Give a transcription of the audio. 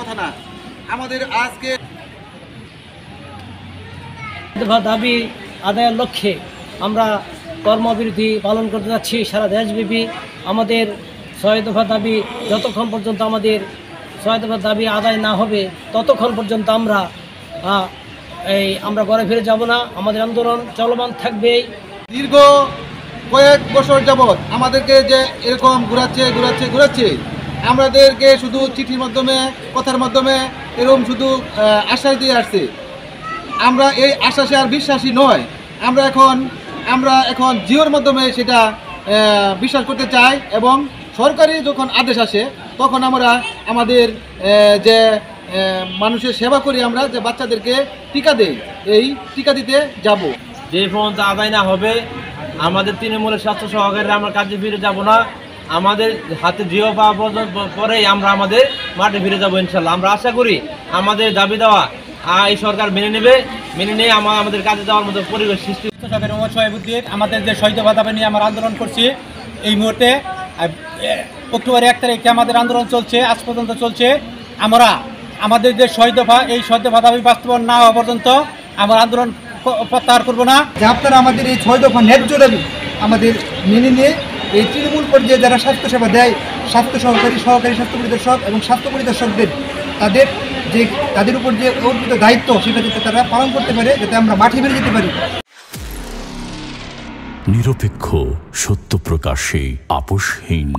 কথা না। আমাদের আজকে দাবি আদায়ের লক্ষ্যে আমরা কর্মবিরতি পালন করতে যাচ্ছি সারা দেশব্যাপী। আমাদের 6 দফা দাবি যতক্ষণ পর্যন্ত আমাদের 6 দফা দাবি আদায় না হবে ততক্ষণ পর্যন্ত আমরা ঘরে ফিরে যাব না। আমাদের আন্দোলন চলমান থাকবে। দীর্ঘ কয়েক বছর যাবৎ আমাদেরকে যে এরকম ঘুরাচ্ছে, আমাদেরকে শুধু চিঠির মাধ্যমে, কথার মাধ্যমে এরকম শুধু আশ্বাস দিয়ে আসছে। আমরা এই আশ্বাসে আর বিশ্বাসী নয়। আমরা এখন জিওর মাধ্যমে সেটা বিশ্বাস করতে চাই, এবং সরকারি যখন আদেশ আসে তখন আমরা আমাদের যে মানুষের সেবা করি, আমরা যে বাচ্চাদেরকে টিকা দেই, এই টিকা দিতে যাব। যে পর্যন্ত আদায় না হবে আমাদের তৃণমূলের স্বাস্থ্য সহকারীরা আমরা কাজে ফিরে যাব না। আমাদের হাতে জিও পাওয়া পর্যন্ত পরেই আমরা আমাদের মাঠে ফিরে যাব ইনশাল্লাহ। আমরা আশা করি আমাদের দাবি দেওয়া এই সরকার মেনে নিয়ে আমাদের কাজে যাওয়ার মতো পরিবেশ সৃষ্টি। আমাদের যে 6 দফা দাবি নিয়ে আমরা আন্দোলন করছি, এই মুহূর্তে অক্টোবর 1 তারিখে আমাদের আন্দোলন চলছে, আজ পর্যন্ত চলছে। আমরা আমাদের যে 6 দফা, এই 6 দফা দাবি বাস্তবায়ন না হওয়া পর্যন্ত আমরা আন্দোলন প্রত্যাহার করব না। যে আপনারা আমাদের এই 6 দফা ন্যায্য দাবি আমাদের মেনে নিয়ে এই তৃণমূল পর্যায়ে যারা স্বাস্থ্যসেবা দেয়, স্বাস্থ্য সহকারী, সহকারী স্বাস্থ্য পরিদর্শক এবং স্বাস্থ্য পরিদর্শকদের তাদের উপর যে অর্পিত দায়িত্ব, সেটা যাতে তারা পালন করতে পারে, যাতে আমরা মাঠে বেরিয়ে যেতে পারি। নিরপেক্ষ, সত্য প্রকাশে আপোষহীন।